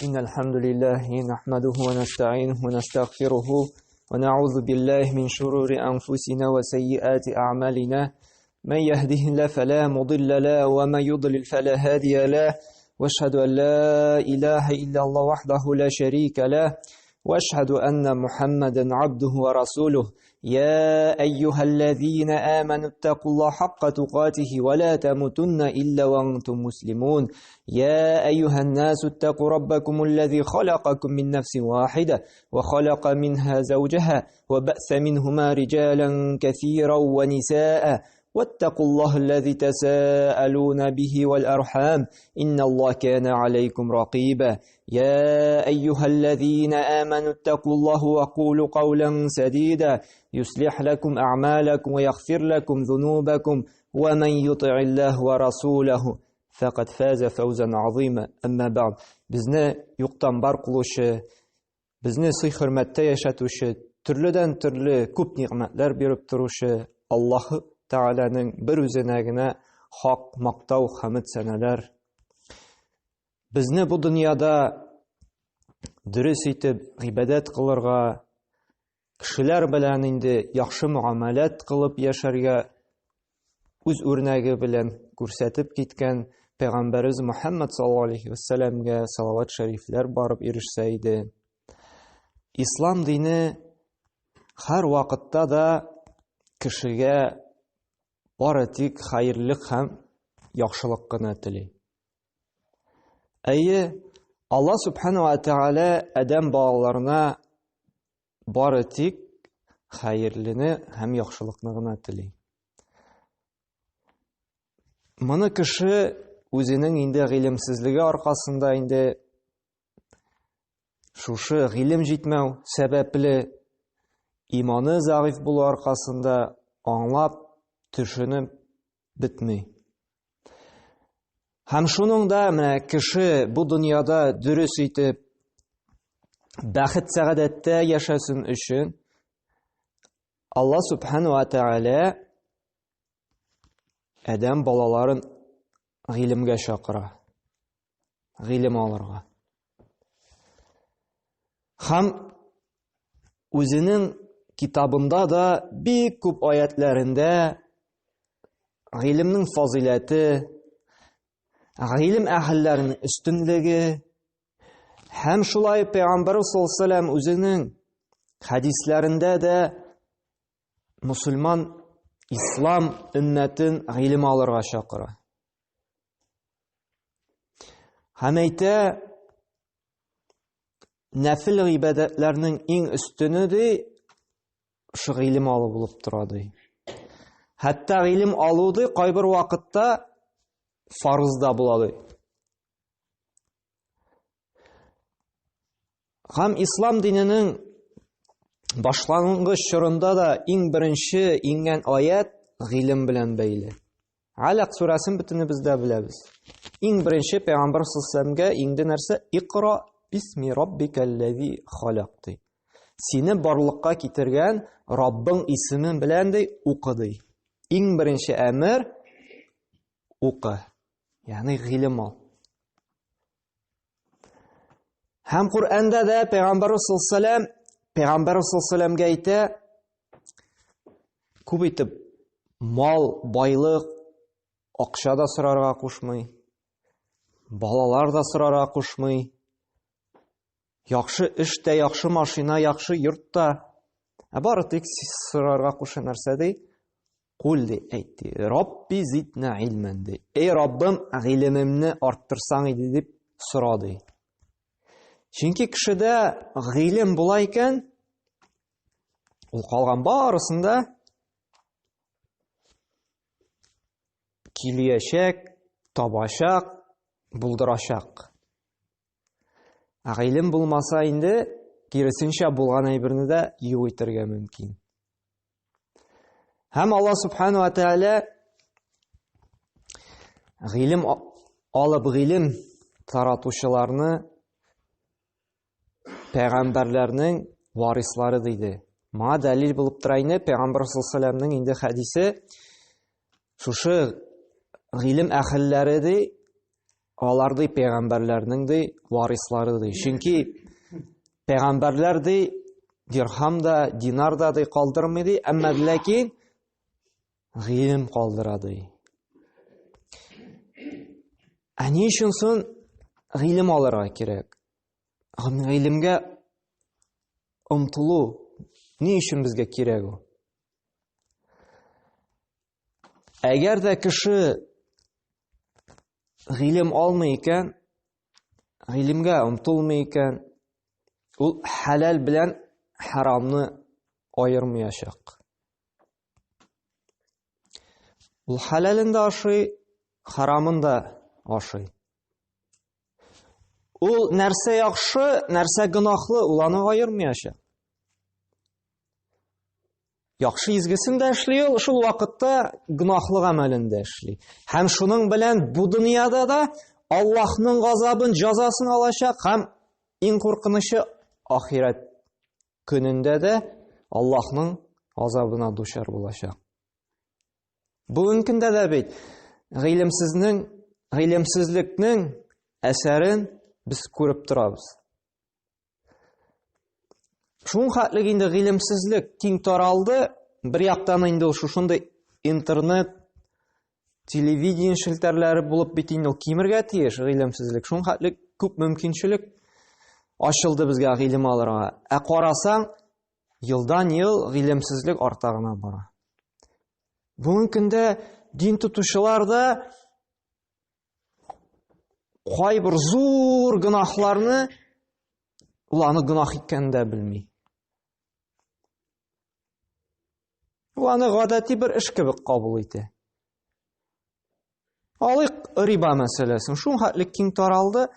إن الحمد لله نحمده ونستعينه ونستغفره ونعوذ بالله من شرور أنفسنا وسيئات أعمالنا من يهده الله فلا مضل له ومن يضلل فلا هادي له واشهد أن لا إله إلا الله وحده لا شريك له واشهد أن محمدا عبده ورسوله يا أيها الذين آمنوا اتقوا الله حق تقاته ولا تموتن إلا وأنتم مسلمون يا أيها الناس اتقوا ربكم الذي خلقكم من نفس واحدة وخلق منها زوجها وبأث منهما رجالا كثيرا ونساء واتقوا الله الذي تساءلون به والأرحام إن الله كان عليكم رقيبا يا أيها الذين آمنوا اتقوا الله وقولوا قولا سديدا يصلح لكم أعمالكم ويغفر لكم ذنوبكم ومن يطع الله ورسوله فقد فاز فوزا عظيما أما بعد بزنا يقتن برقلوش بزنا صي хөрмәттә яшәтүче төрледән төрле күп ниъмәтләр биреп торучы Аллаһ Тәгаләнең бер үзенә генә хак мактау хәмд сәнәләр. Безне бу дөньяда дөрес итеп гыйбадәт кылырга, кешеләр белән инде яхшы муамалат кылып яшәргә үз үрнәге белән күрсәтеп киткән Пәйгамбәрбез Мөхәммәд саллаллаһу алейхи ва сәлламгә салават шәрифләр барып ирешсә иде. Ислам дине һәр вакытта да кешегә бары тик хәерлек һәм яхшылык кына тели. Әйе, Аллаһ Субханаһу ва Тәгалә Адәм балаларына бары тик хәерлене һәм яхшылыкны гына тели. Моны кеше үзенең инде гыйлемсезлеге аркасында инде шушы гыйлем җитмәү сәбәпле иманы зәгыйф булу аркасында аңлап төшенеп бетми. Һәм шуның да менә кеше бу дөньяда дөрес итеп бәхет сәгадәттә яшәсен өчен Аллаһ Субханаһу ва Тәгалә Адәм балаларын гыйлемгә чакыра. Гыйлем алырга. Һәм үзенең китабында да бик күп аятларында гыйлемнең фазилаты, гыйлем әһелләренең өстенлеге һәм шулай Пәйгамбәр саллаллаһу алейһи ва сәллям үзенең хадисләрендә дә мусульман ислам уммәтен гыйлем алырга чакыра. Һәм әйтә, нәфил гыйбадәтләрнең иң өстене ди шу гыйлем алу булып тора ди. Хәтта гыйлем алу ди кайбер вакытта фарыз да була ди. Һәм ислам диненең башлангыч чорында да иң беренче ингән аят гыйлем белән бәйле. Алaq сүрәсен бөтенебез дә беләбез. Иң беренче Пәйгамбәр саллаллаһу алейһи ва сәлләмгә инде нәрсә? Иқра бисми раббикаллази халакты. Сине барлыкка китергән Раббың исеме белән дә укыды. Иң беренче әмер укы. Ягъни гыйлем ал. Һәм Куръанда да Пәйгамбәр саллаллаһу алейһи ва сәлләмгә әйтә, күп итеп мал, байлык, акча да сорарга кушмый, балалар да сорарга кушмый, яхшы эш тә, яхшы машина, яхшы йорт та, бары тик сорарга куша нәрсә ди? Кул ди, әйтте. Рабби зидна илман ди. Эй Раббым, гыйлемемне арттырсаң иде дип сорады. Чөнки кешедә гыйлем була икән, ул калган барысында киләчәк, табачак, булдырачак. Гыйлем булмаса инде киресенчә булган әйберне дә юк итәргә мөмкин. Һәм Аллаһ Субханаһу ва Тәгалә гыйлем алып гыйлем таратучыларны Пәйгамбәрләрнең варислары диде. Ма дәлил булып тора инде Пәйгамбәр саллаллаһу алейһи ва сәлләмнең инде хадисе шушы гыйлем әһелләре ди алар пәйгамбәрләрнең варислары. Чөнки пәйгамбәрләр дирхам да, динар да калдырмый, әмма ләкин гыйлем калдыра. Ни өчен соң гыйлем алырга кирәк? Гыйлемгә омтылу ни өчен безгә кирәк ул? Әгәр дә кеше гыйлем алмый икән, гыйлемгә омтылмый икән, ул халал белән харамны аермаячак. Ул халалын да ашый, харамын да ашый. Ул нәрсә яхшы, нәрсә гынахлы, ул аны аермаячак. Яхшы изгесен дә эшли, ул шул вакытта гынахлы гамәлен дә эшли. Һәм шуның белән бу дөньяда да Аллаһның газабын, җәзасын алачак, һәм иң куркынычы ахират көнендә дә Аллаһның газабына дучар булачак. Бүген көндә дә бит гыйлемсезлекнең әсәрен без күреп торабыз. Шуң хәтлек инде гыйлемсезлек киң таралды. Бер яктан инде ул шушындай интернет, телевидение шелтәрләре булып бит инде ул кимергә тиеш гыйлемсезлек. Шуң хәтлек күп мөмкинчелек ачылды безгә гыйлем алырга. Ә карасаң, елдан-ел гыйлемсезлек арта гына бара. Бүген көндә дин тотучылар да кайбер зур гынахларны уланы гынах икәнен дә белми. Уланы гадәти бер эш кебек кабул итә. Алыйк риба мәсьәләсен. Шуң хәтлек киң таралды.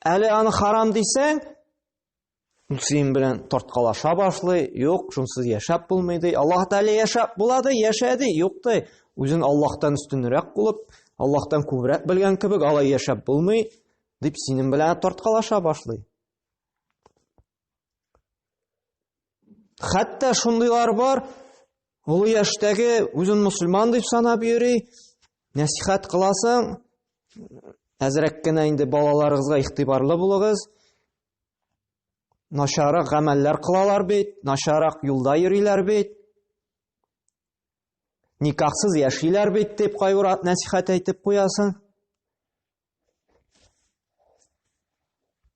Әле аны харам дисәң, син белән тарткалаша башлый. Юк, шунсыз яшәп булмый ди. Аллаһ Тәгалә яшәп була ди, яшәде. Юк ди. Үзен Аллаһтан өстенрәк булып, Аллаһтан күбрәк белгән кебек алай яшәп булмый дип синең белән тарткалаша башлый. Хәтта шундыйлар бар, ул яшьтәге үзен мусульман дип санап йөри, насихат кыласың, әзрәк кенә инде балаларыгызга игътибарлы булыгыз. Начарак гамәлләр кылалар бит, начарак юлда йөриләр бит. Никахсыз яшиләр бит дип кайбер насихат әйтеп куясың.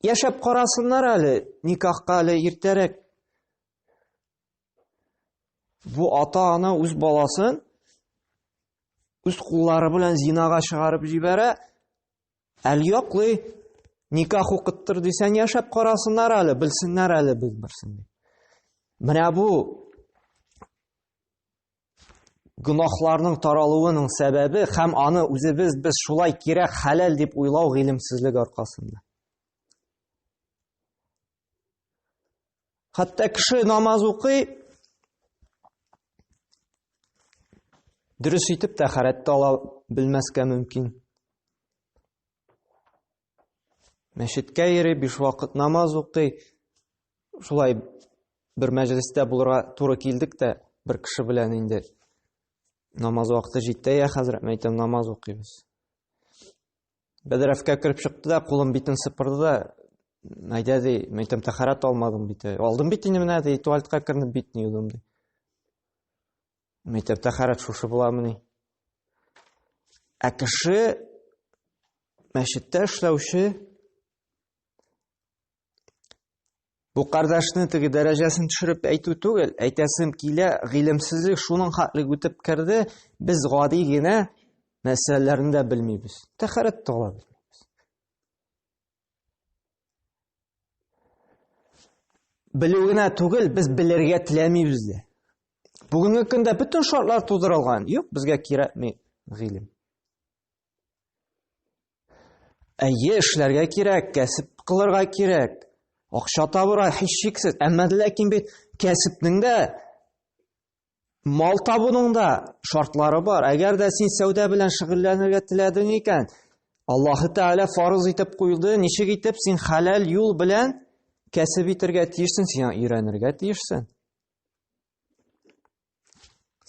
Яшәп карасыннар әле, никахка әле иртәрәк. Бу ата-ана үз баласын үз куллары белән зинага чыгарып җибәрә. Әле яклый, никах укыттыр дисәң, яшәп карасыннар әле, белсеннәр әле белмерсен. Менә бу гынахларның таралуының сәбәбе һәм аны үзебез без шулай кирәк халал дип уйлау гыйлемсезлек аркасында. Хәтта кеше намаз укый, дөрес итеп тәһарәт ала белмәскә мөмкин. Мәчеткә йөри, 5 вакыт намаз укый. Шулай бер мәҗлестә булырга туры килдек тә, бер кеше белән инде намаз вакыты җитте, я хәзрәт, мәйтәм, намаз укыйбыз. Бәдрәфкә кирип чыкты да, кулын битен сыпырды да, әйдә ди, мәйтәм, тәһарәт алмадым бит. Алдым бит инде менә ди, туалетка кирнеп битне юдым ди. Мәйтәм, тәһарәт шушы буламыни. Ә кеше мәчеттә эшләүче бу кардәшне теге дәрәҗәсен төшереп әйтү түгел, әйтәсем килә, гыйлемсезлек шуның хәтлек үтеп керде, без гади генә мәсьәләләрне дә белмибез. Тәһарәт тала белмибез. Белү генә түгел, без белергә теләмибез дә. Бүгенге көндә бөтен шартлар тудырылган. Юк, безгә кирәкми гыйлем. Әйе, эшләргә кирәк, кәсеп кылырга кирәк. Акча табырга һич шиксез. Әмма ләкин бит кәсепнең дә, мал табуның да шартлары бар. Әгәр дә син сәүдә белән шөгыльләнергә теләдең икән, Аллаһ Тәгалә фарыз итеп куйды, ничек итеп син халал юл белән кәсеп итәргә тиешсең, син өйрәнергә тиешсең.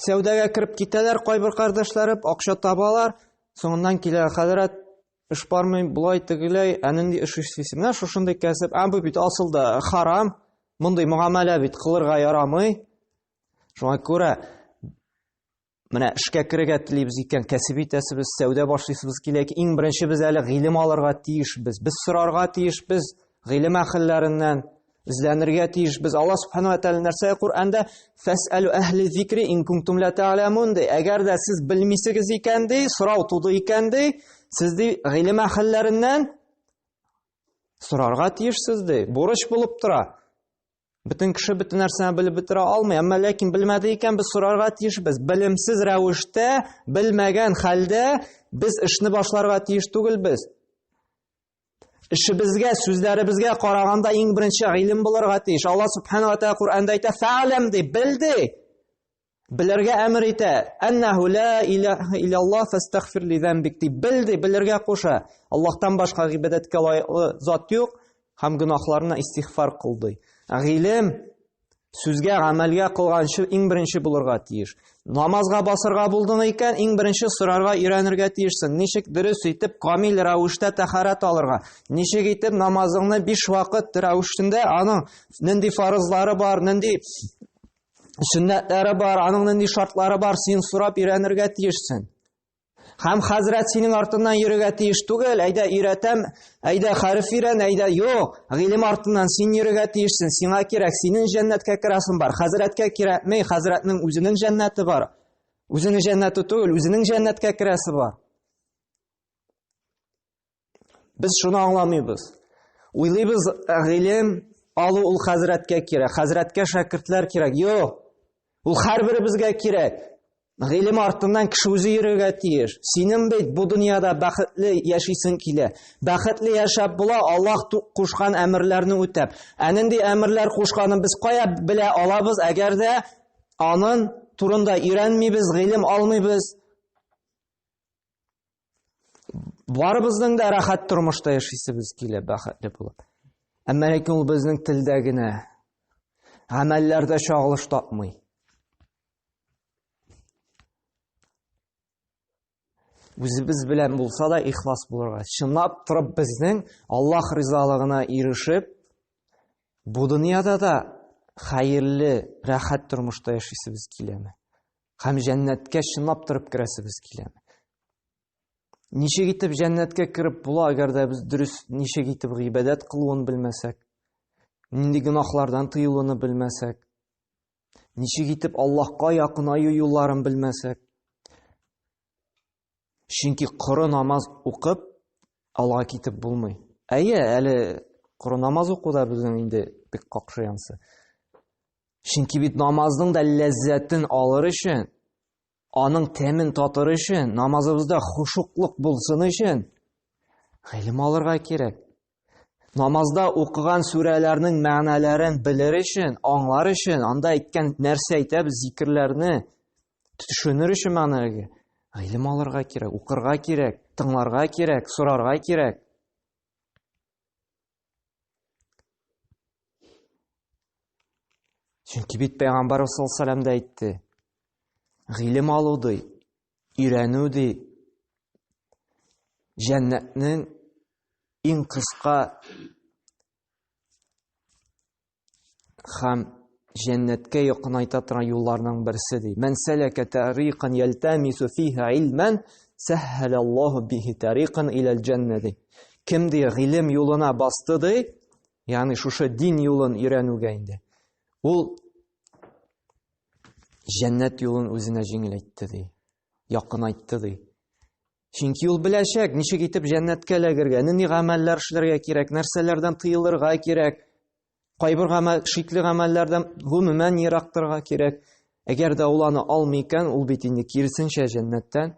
Сәүдәгә кирип китәләр, кайбер кардәшләр акча табалар, соңыннан килә, хәзрәт, эш бармый, булай тегеләй, нинди эш эшлисең? Менә шушындый кәсеп, бу бит асылда харам, мондый муамәлә бит кылырга ярамый. Шуңа күрә менә эшкә керергә телибез икән, кәсеп итәсебез, сәүдә башлыйсыбыз килә, иң беренче без әле гыйлем алырга тиешбез. Без сорарга тиешбез гыйлем әһелләреннән, эзләнергә тиешбез. Аллаһ Субханаһу ва Тәала нәрсә Куръанда фас'алу ахли зикри ин кунтум ла та'ламун ди. Әгәр дә сез белмисегез икән ди, сорау туды икән ди, сез ди гыйлем әһелләреннән сорарга тиешсез ди. Бурыч булып тора. Бөтен кеше бөтен нәрсәне белеп бетерә алмый, әмма ләкин белмәде икән без сорарга тиешбез. Белемсез рәвештә, белмәгән хәлдә без эшне башларга тиеш түгелбез. Эшебезгә, сүзләребезгә караганда иң беренче гыйлем булырга тиеш. Аллаһ Субханаһу ва Тәала Куръанда әйтә: "Фә'ләм" ди, белде. Белергә әмер итә. "Аннаху ла илаха илляллаһ фастагфир ли занбик" ди. Белде, белергә куша. Аллаһтан башка гыйбадәткә лаеклы зат юк, һәм гөнаһларына истигъфар кылды. Гыйлем сүзгә, гамәлгә кылганчы иң беренче булырга тиеш. Намазга басырга булдың икән, иң беренче сорарга өйрәнергә тиешсең. Ничек дөрес итеп камил рәвештә тәһарәт алырга? Ничек итеп намазыңны 5 вакыт рәвештендә аның нинди фарызлары бар, нинди сөннәтләре бар, аның нинди шартлары бар, син сорап өйрәнергә тиешсең. Һәм хәзрәт синең артыннан йөрергә тиеш түгел, әйдә өйрәтәм, әйдә хәреф өйрән, әйдә юк. Гыйлем артыннан син йөрергә тиешсең, сиңа кирәк, синең җәннәткә керәсең бар. Хәзрәткә кирәкмәй, хәзрәтнең үзенең җәннәте бар. Үзенең җәннәте түгел, үзенең җәннәткә керәсе бар. Без шуны аңламыйбыз. Уйлыйбыз, гыйлем алу ул хәзрәткә кирәк, хәзрәткә шәкертләр кирәк. Юк. Ул һәрберебезгә кирәк. Гыйлем артыннан кеше үзе йөрергә тиеш. Синең бит бу дөньяда бәхетле яшисең килә. Бәхетле яшәп була Аллаһ кушкан әмерләрне үтәп. Нинди әмерләр кушканын без кая белә алабыз, әгәр дә аның турында өйрәнмибез, гыйлем алмыйбыз. Барыбызның да рәхәт тормышта яшисебез килә, бәхетле булып. Әмма ләкин ул безнең телдә генә, гамәлләрдә чагылыш тапмый. Үзебез белән булса да ихлас булырга. Чынлап торып безнең Аллаһ ризалыгына ирешеп, бу дөньяда да хәерле, рәхәт тормышта яшисебез киләме? Һәм җәннәткә чынлап торып керәсебез киләме? Ничек итеп җәннәткә кирип була, әгәр дә без дөрес ничек итеп гыйбадәт кылуын белмәсәк, нинди гөнаһлардан тыелуны белмәсәк, ничек итеп Аллаһка якынаю юлларын белмәсәк. Чөнки коры намаз укып Аллаһка китеп булмый. Әйе, әле коры намаз укуда безнең инде бик какшыянсы. Чөнки бит намазның да ләззәтен алыр өчен, аның тәмен татыр өчен, намазыбызда хушуклык булсын өчен гыйлем алырга кирәк. Намазда укыган сүрәләрнең мәгънәләрен белер өчен, аңлар өчен, анда әйткән нәрсә әйтәбез, зикрләрне төшенер өчен мәгънәгә гыйлем алырга кирәк, укырга кирәк, тыңларга кирәк, сорарга кирәк. Чөнки бит Пәйгамбәр саллаллаһу алейһи ва сәлләм дә әйтте: гыйлем алу ди, өйрәнү ди, җәннәтнең иң кыска һәм җәннәткә якынайта торган юлларның берсе ди. Ман салака тариqan yaltamisu fiha ilman sahhala Allahu bihi tariqan ila al-janna ди. Кем ди гыйлем юлына басты ди, ягъни шушы дин юлын өйрәнүгә инде. Ул җәннәт юлын үзенә җиңеләйтте ди, якынайтты ди. Чөнки ул беләчәк, ничек итеп җәннәткә эләгергә, нинди гамәлләр эшләргә кирәк, нәрсәләрдән тыелырга кирәк, кайбер шикле гамәлләрдән гомумән ерактырга кирәк. Әгәр дә ул аны алмый икән, ул бит инде киресенчә җәннәттән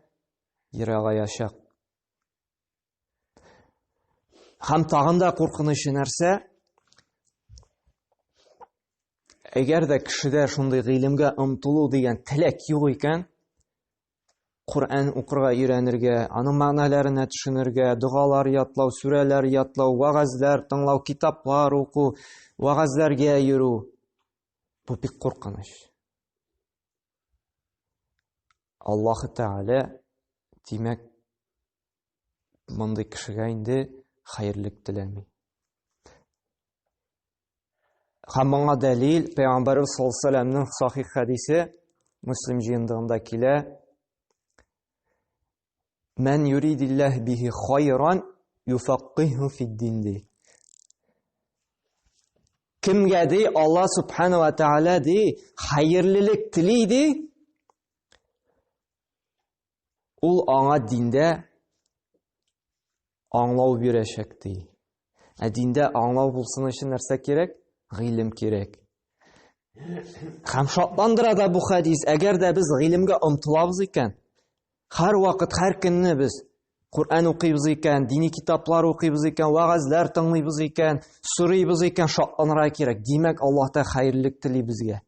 ерагаячак. Һәм тагын да куркынычы нәрсә? Әгәр дә кешедә шундый гыйлемгә омтылу дигән теләк юк икән, Куръан укырга өйрәнергә, аның мәгънәләренә төшенергә, дугалар ятлау, сүрәләр ятлау, вагазлар тыңлау, китаплар уку, вагазларга йөрү. Бу бик куркыныч. Аллаһ Тәгалә димәк мондый кешегә инде хәерлек теләми. Һәм моңа дәлил Пәйгамбәрбез саллаллаһу алейһи ва сәлләмнең сахих хәдисе Муслим җыендыгында килә. Мән юридиллаһ бихи хайран юфаққиху фид-дин. Кемгә ди Алла субхана ва тааля ди хәерлелек тили ди, ул аңа диндә аңлау бирәчәк ди. Ә диндә аңлау булсын өчен нәрсә кирәк? Гыйлем кирәк. Һәм шатландыра да бу хәдис, әгәр дә без гыйлемгә омтылабыз икән, һәр вакыт, һәр көнне без Куръан укыйбыз икән, дини китаплар укыйбыз икән, вагазлар тыңлыйбыз икән, сорыйбыз икән, шатланырга кирәк. Димәк, Аллаһ хәерлек тили безгә.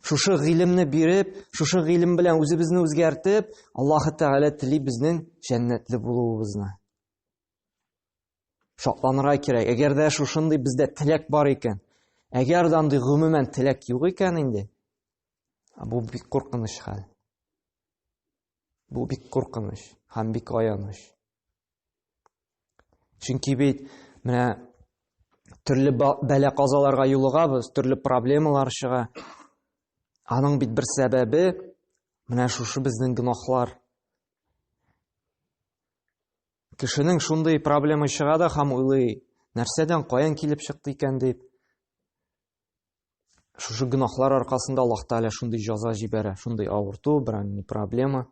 Шушы гыйлемне биреп, шушы гыйлем белән үзебезне үзгәртеп, Аллаһ Тәгалә тили безнең җәннәтле булуыбызны. Шатланырга кирәк. Әгәр дә шушындый бездә теләк бар икән, әгәр дә андый гомумән теләк юк икән инде, бу бик куркыныч хәл. Бу бик куркыныч һәм бик аяныч. Чөнки бит менә төрле бәла-казаларга юлыгабыз, төрле проблемалар чыга. Аның бит бер сәбәбе менә шушы безнең гынахлар. Кешенең шундый проблема чыга да һәм уйлый, нәрсәдән каян килеп чыкты икән дип. Шушы гынахлар аркасында Аллаһ Тәгалә шундый җәза җибәрә, шундый авырту, берәр проблема.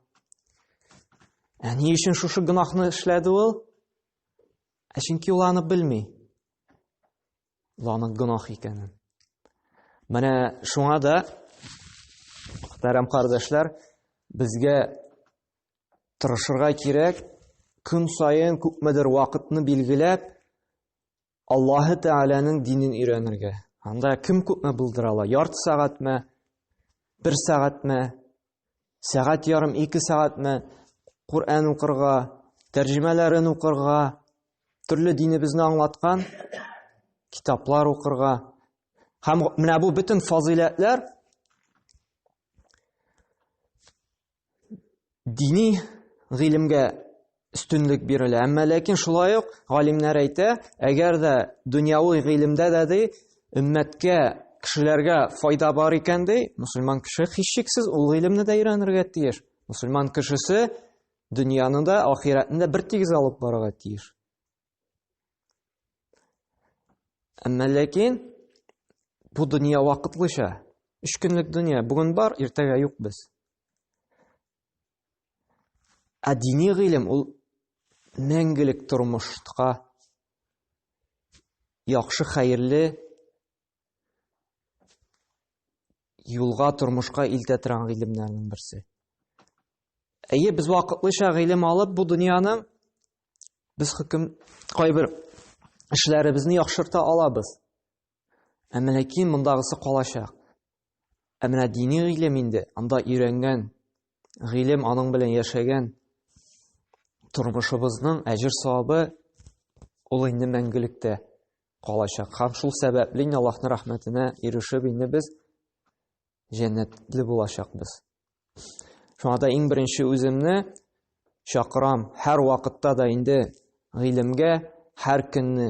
Ни өчен шушы гынахны эшләде ул? Чөнки ул аны белми. Ул аның гынах икәнен. Менә шуңа да, мөхтәрәм кардәшләр, безгә тырышырга кирәк, көн сайын күпмедер вакытны билгеләп, Аллаһ Тәгаләнең динен өйрәнергә. Анда кем күпме булдыра ала? Ярты сәгатьме? 1 сәгатьме? Сәгать ярым, 2 сәгатьме? Куръан укырга, тәрҗемәләрен укырга, төрле динебезне аңлаткан китаплар укырга. Һәм менә бу бөтен фазиләтләр дини гыйлемгә өстенлек бирелә. Әмма ләкин шулай ук галимнәр әйтә, әгәр дә дөньяви гыйлемдә дә ди өммәткә, кешеләргә файда бар икән ди, мусульман кеше һичшиксез ул гыйлемне дә өйрәнергә тиеш. Мусульман кешесе дөньяны да, ахиратны да бер тигез алып барырга тиеш. Әмма ләкин бу дөнья вакытлыча, 3 көнлек дөнья, бүген бар, иртәгә юк без. Ә дини гыйлем ул мәңгелек тормышка, яхшы, хәерле юлга, тормышка илтә торган гыйлемнәрнең берсе. Әйе, без вакытлыча гыйлем алып, бу дөньяның без кайбер эшләребезне яхшырта алабыз. Әмма ләкин мондагысы калачак. Ә менә дини гыйлем инде, анда өйрәнгән гыйлем, аның белән яшәгән тормышыбызның әҗер-савабы ул инде мәңгелектә калачак. Һәм шул сәбәпле Аллаһның рәхмәтенә ирешеп инде без җәннәтле булачакбыз. Шуңа да иң беренче үземне чакырам, һәр вакытта да инде гыйлемгә, һәр көнне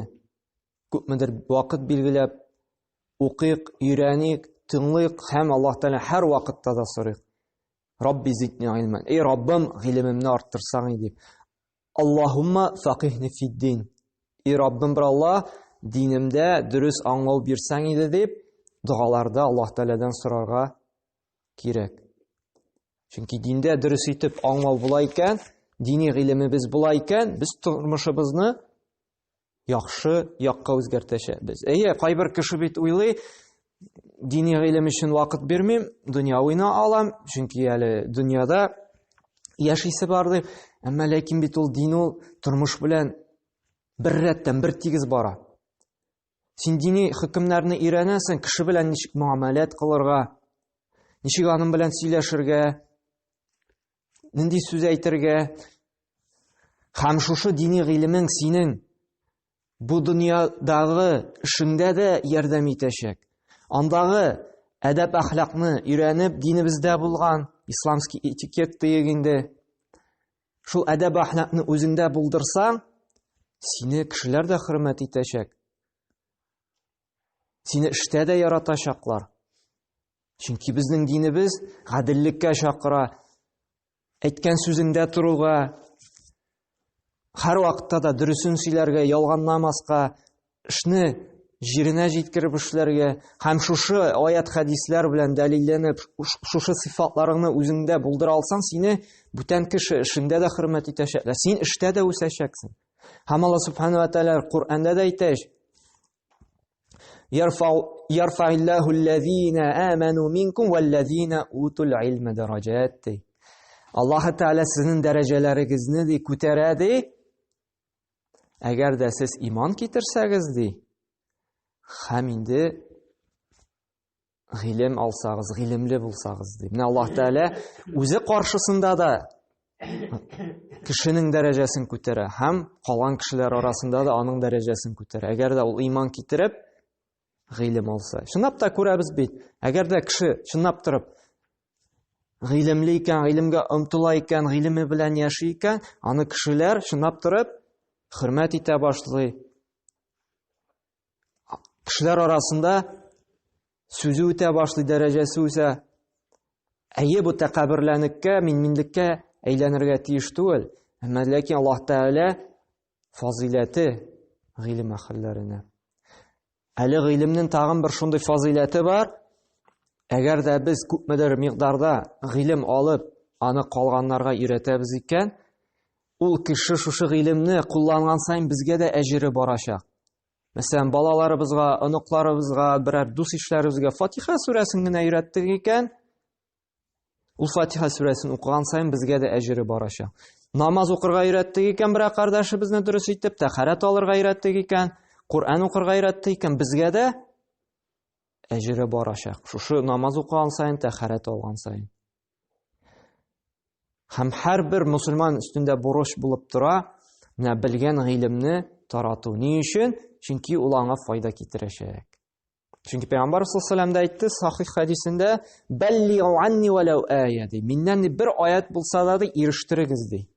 күпмедер вакыт билгеләп укыйк, өйрәник, тыңлыйк һәм Аллаһ Тәгалә һәр вакытта да сорыйк. Рабби зидни илман. Эй Раббым, гыйлемемне арттырсаң дип. Аллаһумма фақихни фид-дин. Эй Раббым, бер Аллаһ, динемдә дөрес аңлау бирсәң иде дип, дугаларда Аллаһ Тәгаләдән сорарга кирәк. Чөнки диндә дөрес итеп аңлау була икән, дини гыйлемебез була икән, без тормышыбызны яхшы якка үзгәртәчәкбез. Әйе, кайбер кеше бит уйлый, дини гыйлем өчен вакыт бирмим, дөньяуина алам, чөнки әле дөньяда яшисе бар дип. Әмма ләкин бит ул дин, ул тормыш белән бер рәттән, бер тигез бара. Син дини хөкемнәрне өйрәнәсең, кеше белән ничек муамәләт кылырга, ничек аның белән сөйләшергә, нинди сүз әйтергә. Һәм шушы дини гыйлемең синең бу дөньядагы эшеңдә дә ярдәм итәчәк. Андагы әдәп әхлакны өйрәнеп, динебездә булган исламский этикет тыйык инде. шул әдәп әхлакны үзеңдә булдырсаң, сине кешеләр дә хөрмәт итәчәк. Сине эштә дә яратачаклар. Чөнки безнең динебез гаделлеккә чакыра, әйткән сүзеңдә торуга, һәр вакытта да дөресен сөйләргә, ялганламаска, эшне җиренә җиткереп эшләргә һәм шушы аят хәдисләр белән дәлилләнеп, шушы сыйфатларыңны үзеңдә булдыра алсаң, сине бүтән кеше эшендә дә хөрмәт итәчәкләр. Син эштә дә үсәчәксең. Һәм Аллаһ Субханаһу ва Тәгалә Коръәндә дә әйтә: "Ярфа'иллаһу аллазина аману минкум валлазина утул илма дараджат." Аллаһ Тәгалә сезнең дәрәҗәләрегезне күтәрә ди. Әгәр дә сез иман китерсәгез ди, һәм инде гыйлем алсагыз, гыйлемле булсагыз ди. Менә Аллаһ Тәгалә үзе каршысында да кешенең дәрәҗәсен күтәрә, һәм калган кешеләр арасында да аның дәрәҗәсен күтәрә. Әгәр дә ул иман китереп гыйлем алса. Чынлап та күрәбез бит. Әгәр дә кеше чынлап торып гыйлемле икән, гыйлемгә омтыла икән, гыйлеме белән яши икән, аны кешеләр чынлап торып хөрмәт итә башлый. Кешеләр арасында сүзе үтә башлый, дәрәҗәсе үсә. Әйе, бу тәкәббүрләнеккә, минлеккә әйләнергә тиеш түгел. Ләкин Аллаһ Тәгалә фазиләте гыйлем әһелләренә. Әле гыйлемнең тагын бер шундый фазиләте бар. Әгәр дә без күпмедер микъдарда гыйлем алып, аны калганнарга өйрәтәбез икән, ул кеше шушы гыйлемне кулланган сайын безгә дә әҗере барачак. Мәсәлән, балаларыбызга, оныкларыбызга, берәр дус ишләребезгә Фатиха сүрәсен генә өйрәттек икән, ул Фатиха сүрәсен укыган сайын безгә дә әҗере барачак. Намаз укырга өйрәттек икән, берәр кардәшебезне дөрес итеп, тәһарәт алырга өйрәттек икән, Коръән укырга өйрәттек икән, безгә дә әҗере барачак. Шушы намаз укыган сайын, тәһарәт алган сайын. Һәм һәрбер мусульман өстендә бурыч булып тора, менә белгән гыйлемне тарату. Ни өчен? Чөнки ул аңа файда китерәчәк. Чөнки Пәйгамбәр саллаллаһу алейһи ва сәлләм әйтте сахих хәдисендә: "Баллигу анни валау ая", ди. Миннән бер аят булса да ирештерегез ди.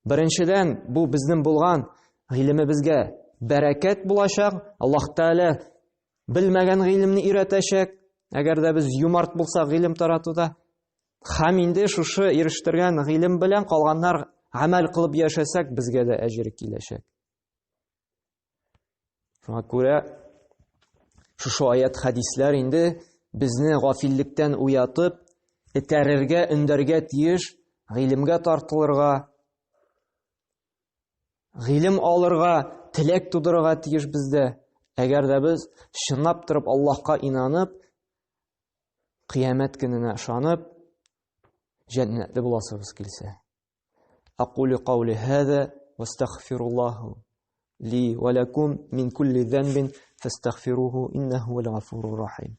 Беренчедән, бу безнең булган гыйлемебезгә бәрәкәт булачак. Аллаһ Тәгалә белмәгән гыйлемне өйрәтәчәк. Әгәр дә без юмарт булсак гыйлем таратуда, һәм инде шушы ирештергән гыйлем белән калганнар гамәл кылып яшәсәк, безгә дә әҗер киләчәк. Шуңа күрә шушы аят хәдисләр инде безне гафиллектән уятып, этәрергә, өндәргә тиеш, гыйлемгә тартылырга, гыйлем алырга, теләк тудырырга тиеш бездә. Әгәр дә без чынлап торып Аллаһка инанып, кыямәт көненә ышанып, җәннәтле буласыбыз килсә. Aqulu qawli hada wastaghfirullahu li wa lakum min kulli dhanbin fastaghfiruhu innahu huwal ghafurur rahim.